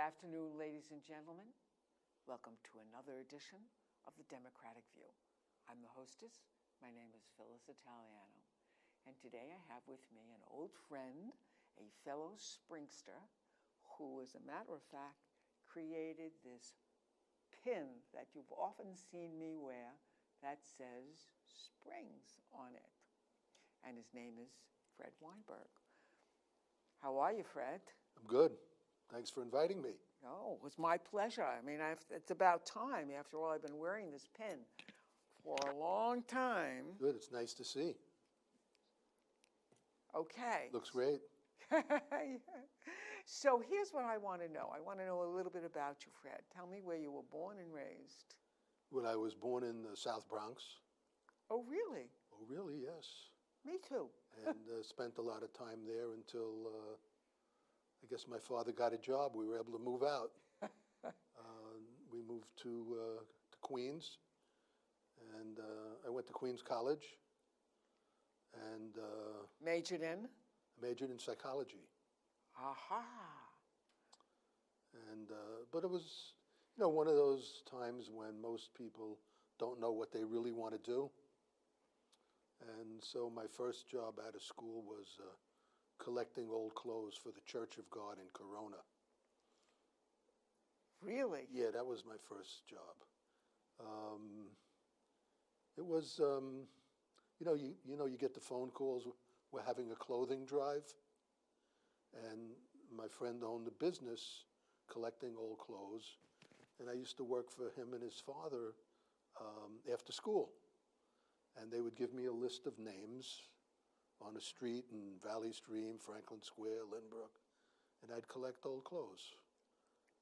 afternoon, ladies and gentlemen. Welcome to another edition of the Democratic View. I'm the hostess. My name is Phyllis Italiano. And today I have with me an old friend, a fellow Springster, who, as a matter of fact, created this pin that you've often seen me wear that says Springs on it. And his name is Fred Weinberg. How are you, Fred? I'm good. Thanks for inviting me. Oh, it was my pleasure. I mean, it's about time. After all, I've been wearing this pin for a long time. Good. It's nice to see. Okay. Looks great. So here's what I want to know. I want to know a little bit about you, Fred. Tell me where you were born and raised. Well, I was born in the South Bronx. Oh, really? Oh, really? Yes. Me too. And spent a lot of time there until I guess my father got a job. We were able to move out. We moved to Queens, and I went to Queens College, and Majored in? I majored in psychology. Aha. And but it was, one of those times when most people don't know what they really want to do. And so my first job out of school was collecting old clothes for the Church of God in Corona. Really? Yeah, that was my first job. It was, you get the phone calls, we're having a clothing drive. And my friend owned a business collecting old clothes. And I used to work for him and his father after school. And they would give me a list of names on a street in Valley Stream, Franklin Square, Lynbrook, and I'd collect old clothes.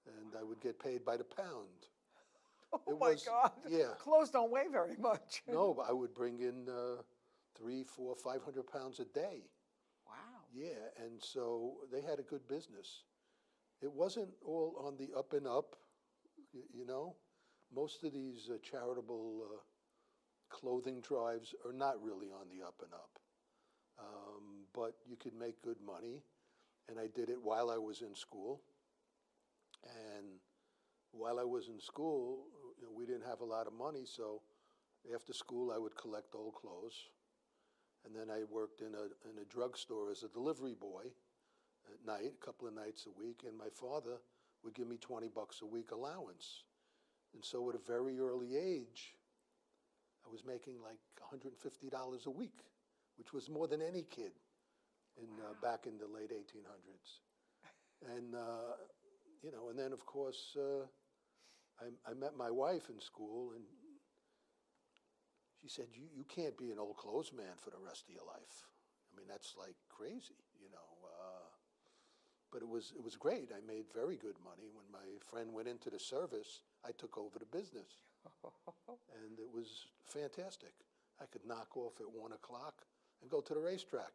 And I would get paid by the pound. Oh, my God. Yeah. Clothes don't weigh very much. No, but I would bring in 300, 400, 500 pounds a day. Wow. Yeah, and so they had a good business. It wasn't all on the up and up, Most of these charitable clothing drives are not really on the up and up. But you could make good money, and I did it while I was in school. And while I was in school, we didn't have a lot of money, so after school I would collect old clothes. And then I worked in a drugstore as a delivery boy at night, a couple of nights a week, and my father would give me $20 a week allowance. And so at a very early age, I was making like $150 a week, which was more than any kid back in the late 1800s. And, and then, of course, I met my wife in school, and she said, you can't be an old clothes man for the rest of your life. I mean, that's like crazy, But it was great. I made very good money. When my friend went into the service, I took over the business. And it was fantastic. I could knock off at 1 o'clock and go to the racetrack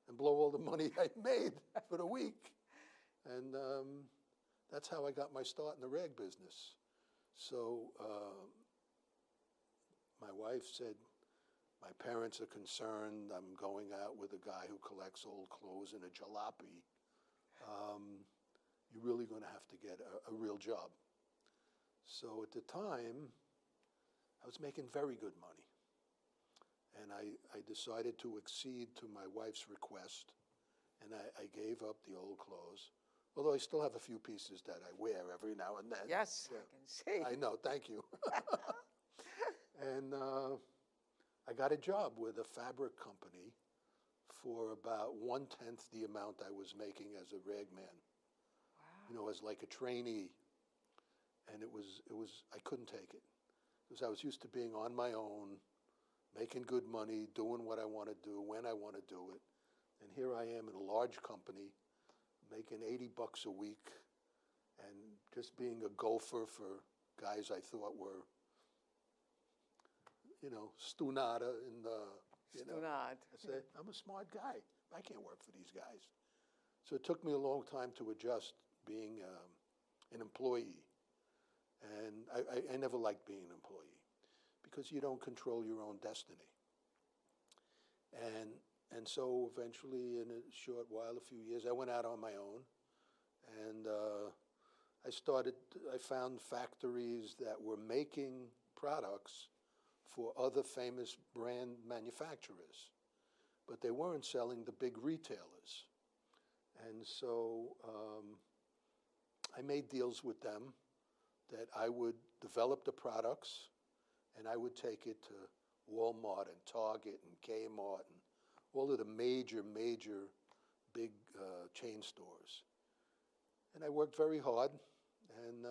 and blow all the money I made for the week. And that's how I got my start in the rag business. So my wife said, my parents are concerned I'm going out with a guy who collects old clothes in a jalopy. You're really going to have to get a real job. So at the time, I was making very good money. And I decided to accede to my wife's request, and I gave up the old clothes, although I still have a few pieces that I wear every now and then. Yes, yeah. I can see. I know, thank you. And I got a job with a fabric company for about 1/10 the amount I was making as a rag man. Wow. As like a trainee. And it was I couldn't take it. Because I was used to being on my own, making good money, doing what I want to do, when I want to do it. And here I am in a large company, making $80 a week, and just being a gopher for guys I thought were, stunada in the, Stunad. I said, I'm a smart guy. I can't work for these guys. So it took me a long time to adjust being an employee. And I never liked being an employee because you don't control your own destiny. And so eventually, in a short while, a few years, I went out on my own. And I found factories that were making products for other famous brand manufacturers, but they weren't selling the big retailers. And so I made deals with them that I would develop the products and I would take it to Walmart and Target and Kmart and all of the major big chain stores. And I worked very hard and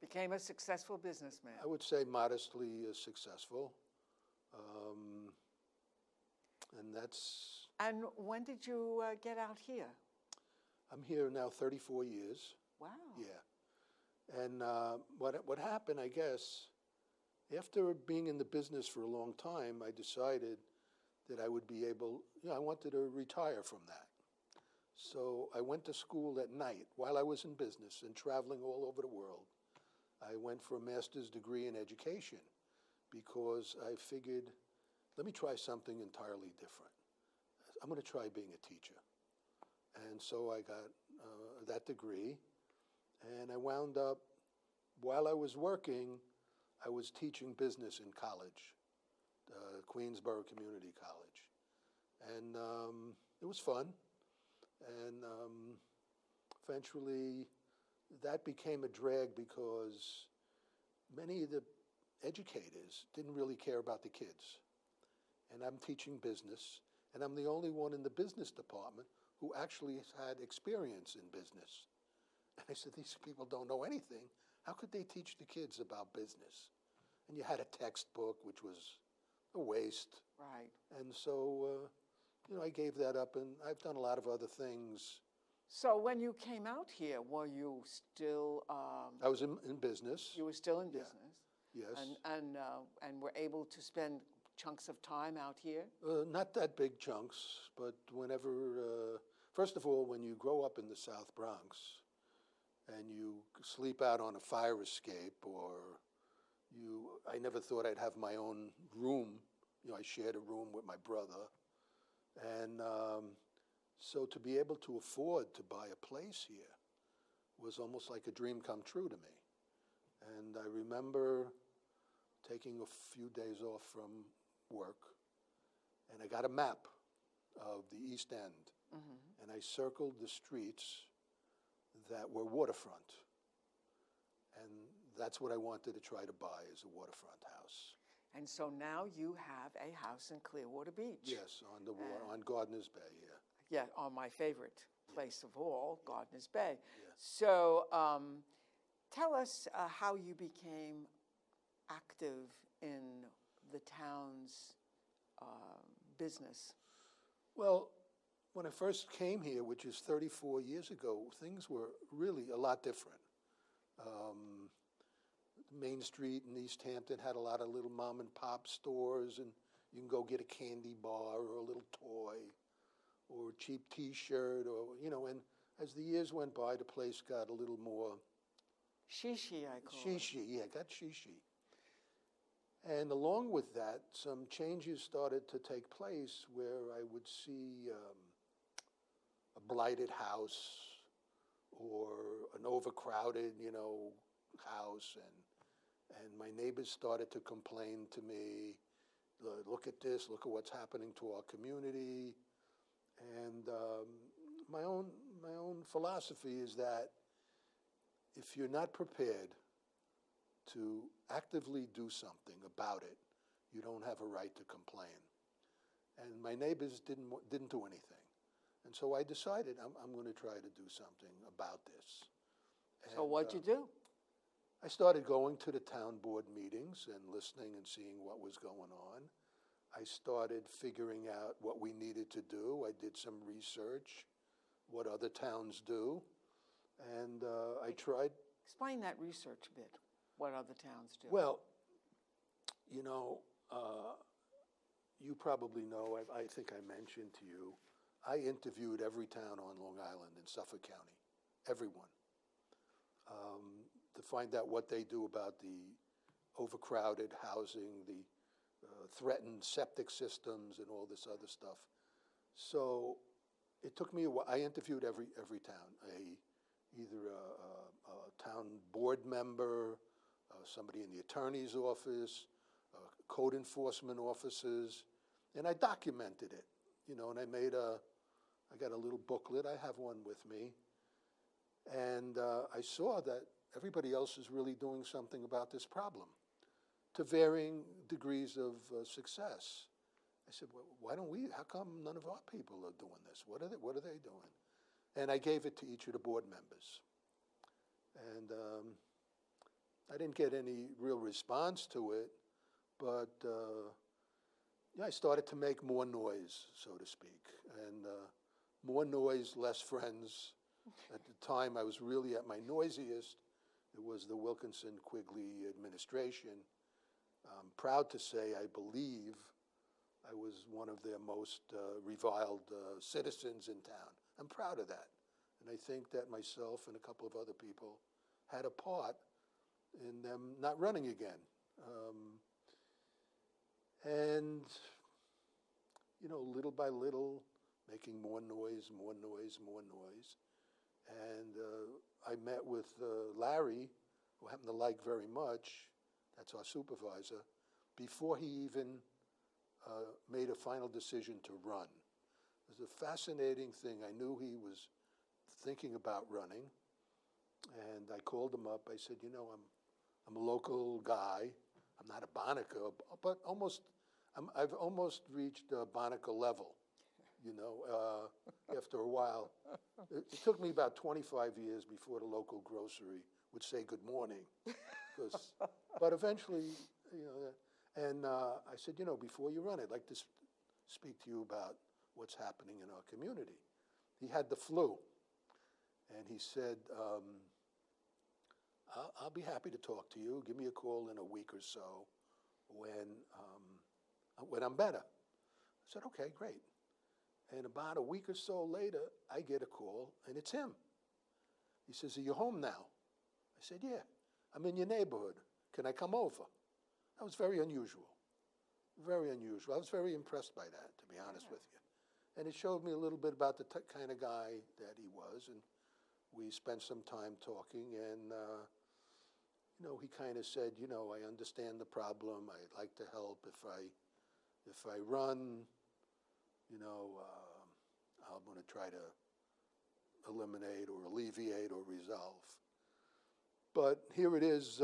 Became a successful businessman. I would say modestly successful. And that's... And when did you get out here? I'm here now 34 years. Wow. Yeah. And what happened, I guess, after being in the business for a long time, I decided that I would be able, I wanted to retire from that. So I went to school at night while I was in business and traveling all over the world. I went for a master's degree in education because I figured, let me try something entirely different. I'm going to try being a teacher. And so I got that degree, and I wound up, while I was working, I was teaching business in college, Queensborough Community College. And it was fun. And eventually that became a drag because many of the educators didn't really care about the kids. And I'm teaching business, and I'm the only one in the business department who actually has had experience in business. And I said, these people don't know anything. How could they teach the kids about business? And you had a textbook, which was a waste. Right. And so, I gave that up, and I've done a lot of other things. So when you came out here, were you still... I was in business. You were still in business? Yeah. Yes. And were able to spend chunks of time out here? Not that big chunks, but whenever... first of all, when you grow up in the South Bronx and you sleep out on a fire escape, or I never thought I'd have my own room. I shared a room with my brother. And so to be able to afford to buy a place here was almost like a dream come true to me. And I remember taking a few days off from work, and I got a map of the East End, and I circled the streets that were waterfront. And that's what I wanted to try to buy, is a waterfront house. And so now you have a house in Clearwater Beach. Yes, on the water, on Gardeners Bay, yeah. Yeah, on my favorite place of all, Gardeners Bay. Yeah. So tell us how you became active in the town's business. Well, when I first came here, which is 34 years ago, things were really a lot different. Main Street in East Hampton had a lot of little mom and pop stores, and you can go get a candy bar or a little toy or a cheap T-shirt, or, and as the years went by, the place got a little more... Shishi, I call it. Shishi, yeah, got shishi. And along with that, some changes started to take place where I would see a blighted house or an overcrowded, house, and my neighbors started to complain to me, look at this, look at what's happening to our community. And my own philosophy is that if you're not prepared to actively do something about it, you don't have a right to complain. And my neighbors didn't do anything. And so I decided I'm going to try to do something about this. So what'd you do? I started going to the town board meetings and listening and seeing what was going on. I started figuring out what we needed to do. I did some research, what other towns do, and I tried... Explain that research a bit, what other towns do. Well, you probably know, I think I mentioned to you, I interviewed every town on Long Island in Suffolk County, everyone, to find out what they do about the overcrowded housing, the threatened septic systems, and all this other stuff. So it took me a while. I interviewed every town, either a town board member, somebody in the attorney's office, code enforcement officers, and I documented it, and I got a little booklet. I have one with me. And I saw that everybody else is really doing something about this problem to varying degrees of success. I said, well, why don't we? How come none of our people are doing this? What are they doing? And I gave it to each of the board members. And I didn't get any real response to it, but I started to make more noise, so to speak. And more noise, less friends. At the time, I was really at my noisiest. It was the Wilkinson-Quigley administration. I'm proud to say, I believe, I was one of their most reviled citizens in town. I'm proud of that. And I think that myself and a couple of other people had a part in them not running again. And, little by little, making more noise. And I met with Larry, who I happen to like very much, that's our supervisor, before he even made a final decision to run. It was a fascinating thing. I knew he was thinking about running, and I called him up. I said, I'm a local guy. I'm not a Bonica, but I've almost reached Bonica level, after a while. It took me about 25 years before the local grocery would say good morning. But eventually, and I said, before you run, I'd like to speak to you about what's happening in our community. He had the flu, and he said, I'll be happy to talk to you. Give me a call in a week or so when I'm better. I said, okay, great. And about a week or so later, I get a call, and it's him. He says, are you home now? I said, yeah. I'm in your neighborhood. Can I come over? That was very unusual. Very unusual. I was very impressed by that, to be honest with you. And it showed me a little bit about the kind of guy that he was. And we spent some time talking, and he kind of said, I understand the problem. I'd like to help. If I run, I'm going to try to eliminate or alleviate or resolve. But here it is.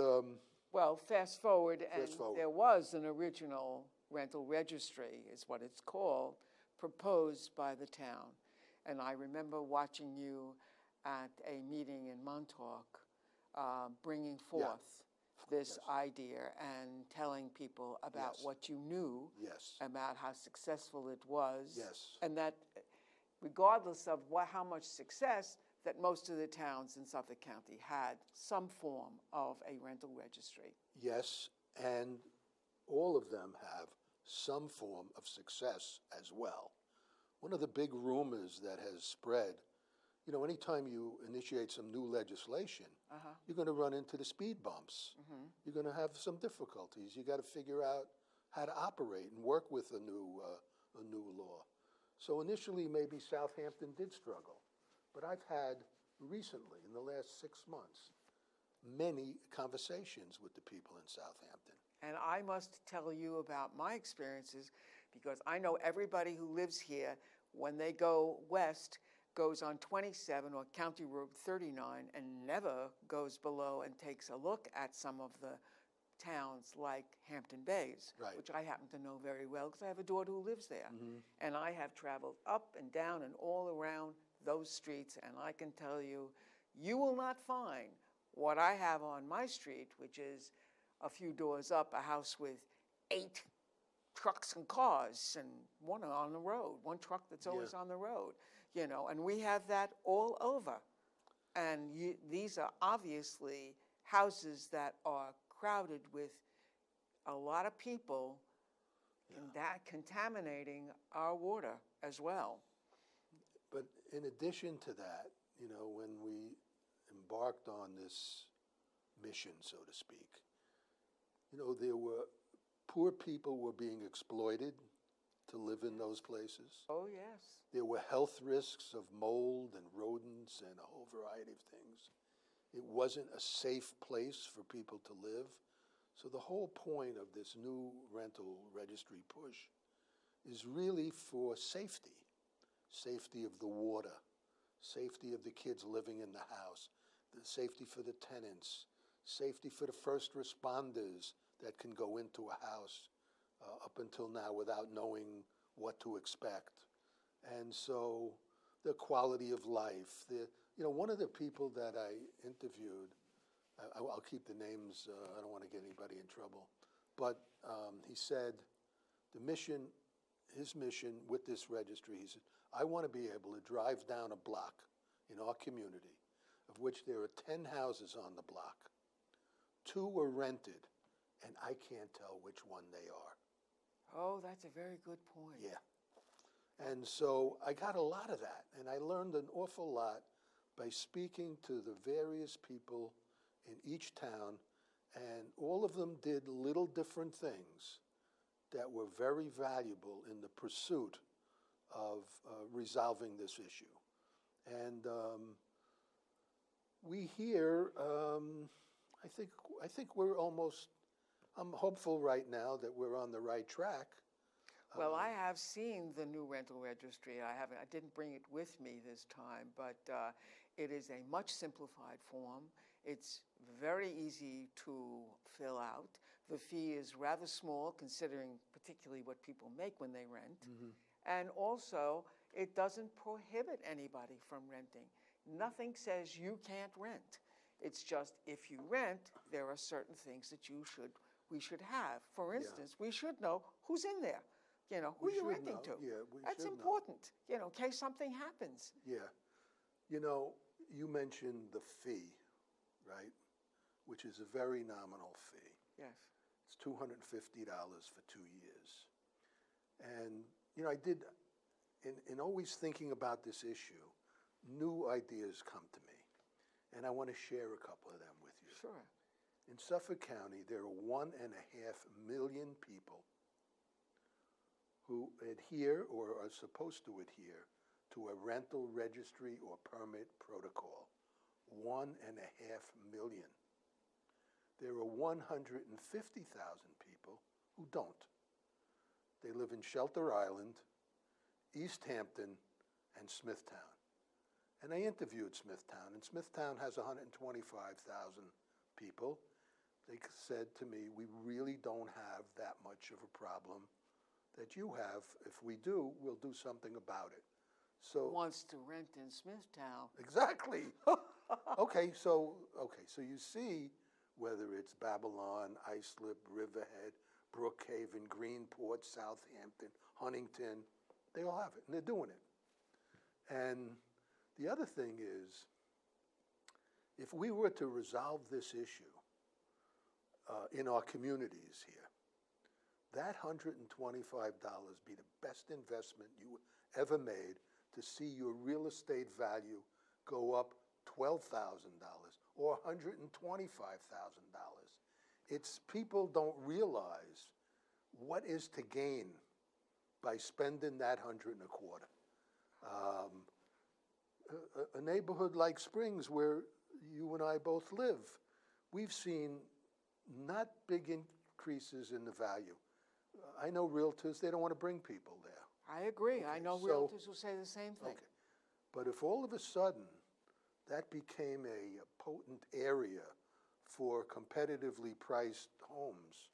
Well, fast forward, there was an original rental registry, is what it's called, proposed by the town. And I remember watching you at a meeting in Montauk, bringing forth this idea and telling people about what you knew, about how successful it was, and that regardless of how much success, that most of the towns in Suffolk County had some form of a rental registry. Yes, and all of them have some form of success as well. One of the big rumors that has spread, anytime you initiate some new legislation, you're going to run into the speed bumps. You're going to have some difficulties. You got to figure out how to operate and work with a new law. So initially, maybe Southampton did struggle. But I've had recently, in the last 6 months, many conversations with the people in Southampton. And I must tell you about my experiences, because I know everybody who lives here, when they go west, goes on 27 or County Road 39 and never goes below and takes a look at some of the towns like Hampton Bays, which I happen to know very well because I have a daughter who lives there. And I have traveled up and down and all around those streets, and I can tell you, you will not find what I have on my street, which is a few doors up, a house with 8 trucks and cars and one on the road, one truck that's always on the road, and we have that all over. And these are obviously houses that are crowded with a lot of people and that contaminating our water as well. But in addition to that, when we embarked on this mission, so to speak, there were poor people were being exploited to live in those places. Oh, yes. There were health risks of mold and rodents and a whole variety of things. It wasn't a safe place for people to live. So the whole point of this new rental registry push is really for safety. Safety of the water, safety of the kids living in the house, the safety for the tenants, safety for the first responders that can go into a house up until now without knowing what to expect. And so the quality of life, one of the people that I interviewed, I'll keep the names, I don't want to get anybody in trouble, but he said his mission with this registry, he said, I want to be able to drive down a block in our community, of which there are 10 houses on the block. 2 were rented, and I can't tell which one they are. Oh, that's a very good point. Yeah. And so I got a lot of that, and I learned an awful lot by speaking to the various people in each town, and all of them did little different things that were very valuable in the pursuit of resolving this issue. And we here, I think we're almost, I'm hopeful right now that we're on the right track. Well, I have seen the new rental registry. I didn't bring it with me this time, but it is a much simplified form. It's very easy to fill out. The fee is rather small, considering particularly what people make when they rent. Mm-hmm. And also, it doesn't prohibit anybody from renting. Nothing says you can't rent. It's just if you rent, there are certain things that we should have. For instance, we should know who's in there. Who you're renting to. Yeah, that's important, in case something happens. Yeah. You mentioned the fee, right? Which is a very nominal fee. Yes. It's $250 for 2 years. And, I did, in always thinking about this issue, new ideas come to me. And I want to share a couple of them with you. Sure. In Suffolk County, there are 1.5 million people who adhere or are supposed to adhere to a rental registry or permit protocol. 1.5 million. There are 150,000 people who don't. They live in Shelter Island, East Hampton, and Smithtown. And I interviewed Smithtown, and Smithtown has 125,000 people. They said to me, we really don't have that much of a problem that you have. If we do, we'll do something about it. So wants to rent in Smithtown. Exactly. Okay, so you see, whether it's Babylon, Islip, Riverhead, Brookhaven, Greenport, Southampton, Huntington, they all have it, and they're doing it. And the other thing is, if we were to resolve this issue in our communities here, that $125 be the best investment you ever made to see your real estate value go up $12,000 or $125,000. It's people don't realize what is to gain by spending that $125. A neighborhood like Springs, where you and I both live, we've seen not big increases in the value. I know realtors, they don't want to bring people there. I agree. Okay, I know realtors who say the same thing. Okay. But if all of a sudden that became a potent area for competitively priced homes,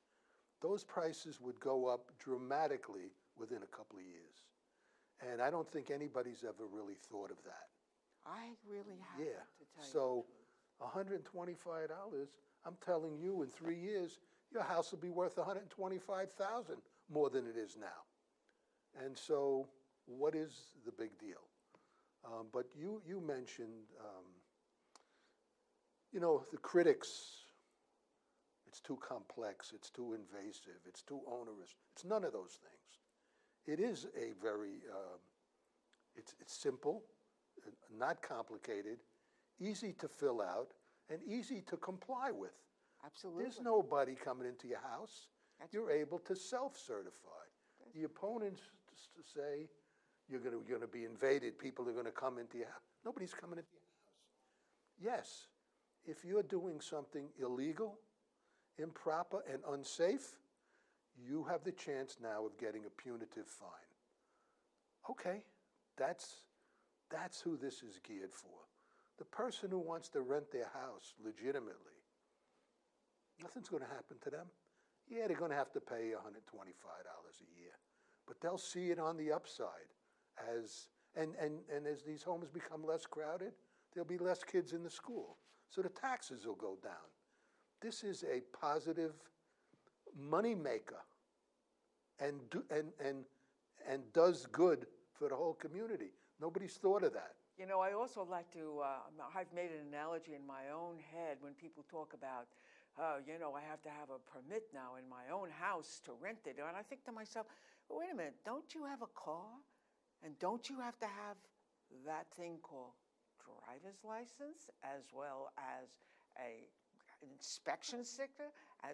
those prices would go up dramatically within a couple of years. And I don't think anybody's ever really thought of that. I really haven't, to tell you. So $125, I'm telling you, in 3 years, your house will be worth $125,000 more than it is now. And so what is the big deal? But you mentioned, the critics, it's too complex, it's too invasive, it's too onerous. It's none of those things. It is a very, it's simple, not complicated, easy to fill out, and easy to comply with. Absolutely. There's nobody coming into your house. You're able to self-certify. The opponents say you're going to be invaded. People are going to come into your house. Nobody's coming into your house. Yes, if you're doing something illegal, improper, and unsafe, you have the chance now of getting a punitive fine. Okay, that's who this is geared for. The person who wants to rent their house legitimately, nothing's going to happen to them. Yeah, they're going to have to pay $125 a year, but they'll see it on the upside as as these homes become less crowded, there'll be less kids in the school, so the taxes will go down. This is a positive money maker, and does good for the whole community. Nobody's thought of that. You know, I also like to, I've made an analogy in my own head when people talk about, oh, you know, I have to have a permit now in my own house to rent it. And I think to myself, well, wait a minute, don't you have a car? And don't you have to have that thing called driver's license as well as an inspection sticker?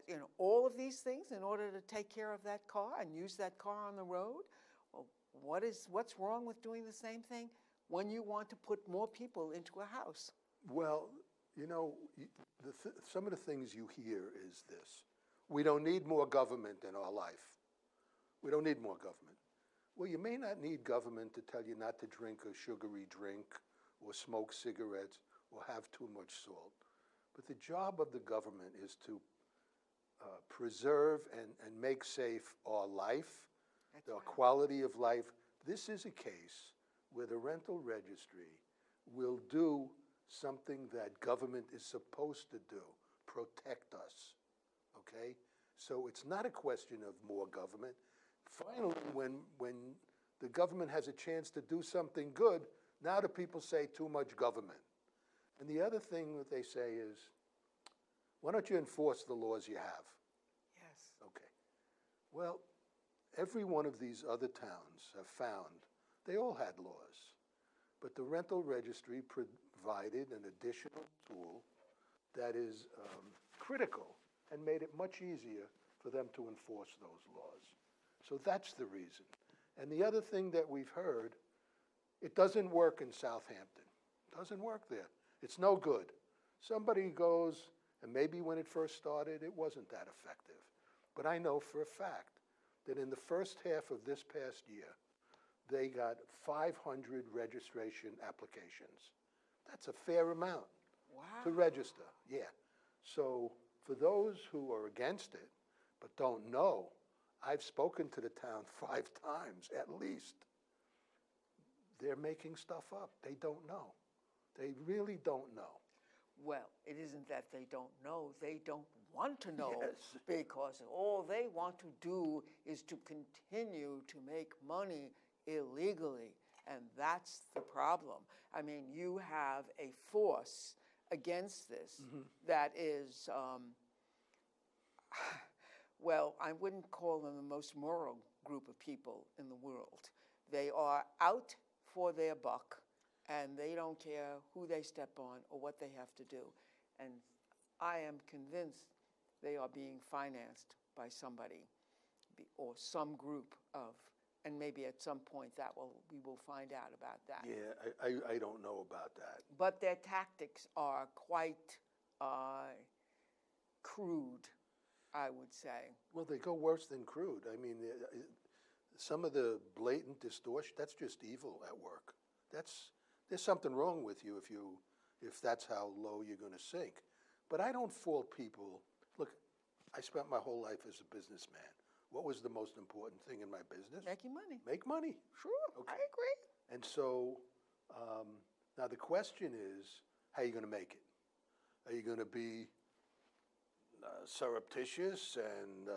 You know, all of these things in order to take care of that car and use that car on the road? Well, what's wrong with doing the same thing when you want to put more people into a house? Well, you know, some of the things you hear is this: we don't need more government in our life. We don't need more government. Well, you may not need government to tell you not to drink a sugary drink or smoke cigarettes or have too much salt. But the job of the government is to preserve and make safe our life, our quality of life. This is a case where the rental registry will do something that government is supposed to do: protect us, okay? So it's not a question of more government. Finally, when the government has a chance to do something good, now the people say too much government. And the other thing that they say is, why don't you enforce the laws you have? Yes. Okay. Well, every one of these other towns have found, they all had laws, but the rental registry provided an additional tool that is critical and made it much easier for them to enforce those laws. So that's the reason. And the other thing that we've heard, it doesn't work in Southampton. It doesn't work there. It's no good. Somebody goes, and maybe when it first started, it wasn't that effective. But I know for a fact that in the first half of this past year, they got 500 registration applications. That's a fair amount to register, yeah. So for those who are against it but don't know, I've spoken to the town 5 times at least. They're making stuff up. They don't know. They really don't know. Well, it isn't that they don't know, they don't want to know. Yes. Because all they want to do is to continue to make money illegally. And that's the problem. I mean, you have a force against this that is, well, I wouldn't call them the most moral group of people in the world. They are out for their buck, and they don't care who they step on or what they have to do. And I am convinced they are being financed by somebody or some group of, and maybe at some point we will find out about that. Yeah, I don't know about that. But their tactics are quite crude, I would say. Well, they go worse than crude. I mean, some of the blatant distortion, that's just evil at work. There's something wrong with you if that's how low you're going to sink. But I don't fault people. Look, I spent my whole life as a businessman. What was the most important thing in my business? Making money. Make money. Sure, okay. I agree. And so now the question is, how are you going to make it? Are you going to be surreptitious and,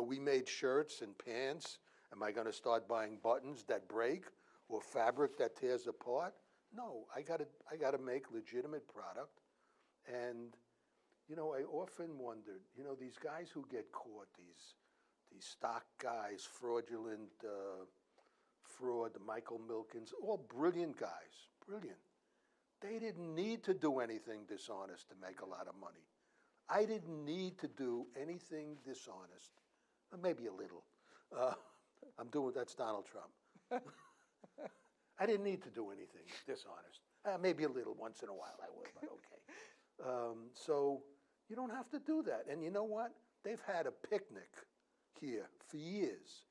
we made shirts and pants. Am I going to start buying buttons that break or fabric that tears apart? No, I got to make legitimate product. And, I often wondered, these guys who get caught, these stock guys, fraudulent fraud, the Michael Milkins, all brilliant guys, brilliant. They didn't need to do anything dishonest to make a lot of money. I didn't need to do anything dishonest, maybe a little. That's Donald Trump. I didn't need to do anything dishonest. Maybe a little once in a while I would, but okay. So you don't have to do that. And you know what? They've had a picnic here for years.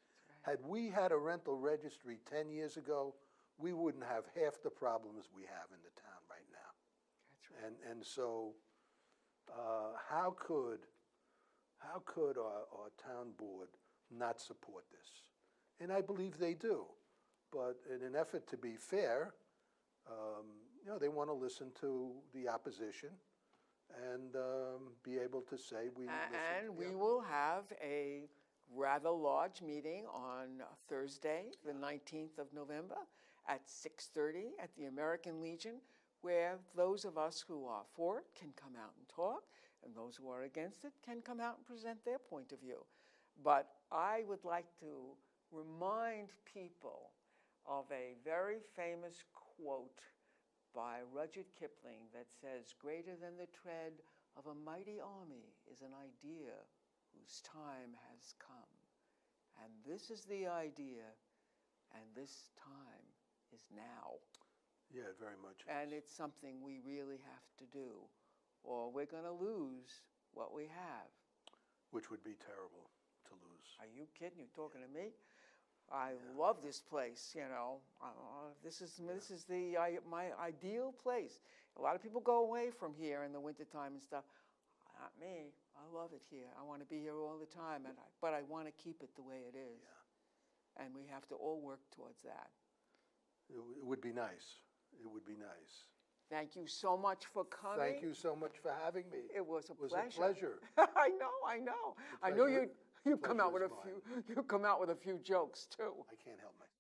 Right. Had we had a rental registry 10 years ago, we wouldn't have half the problems we have in the town right now. That's right. And so how could our town board not support this? And I believe they do. But in an effort to be fair, they want to listen to the opposition and be able to say we listen. And we will have a rather large meeting on Thursday, the 19th of November at 6:30 at the American Legion, where those of us who are for it can come out and talk, and those who are against it can come out and present their point of view. But I would like to remind people of a very famous quote by Rudyard Kipling that says, "Greater than the tread of a mighty army is an idea whose time has come." And this is the idea, and this time is now. Yeah, it very much is. And it's something we really have to do, or we're going to lose what we have. Which would be terrible to lose. Are you kidding? You're talking to me? I love this place, you know. This is my ideal place. A lot of people go away from here in the wintertime and stuff. Not me. I love it here. I want to be here all the time, but I want to keep it the way it is. Yeah. And we have to all work towards that. It would be nice. It would be nice. Thank you so much for coming. Thank you so much for having me. It was a pleasure. It was a pleasure. I know. I know you come out with pleasure is you come out with a few jokes too. I can't help myself.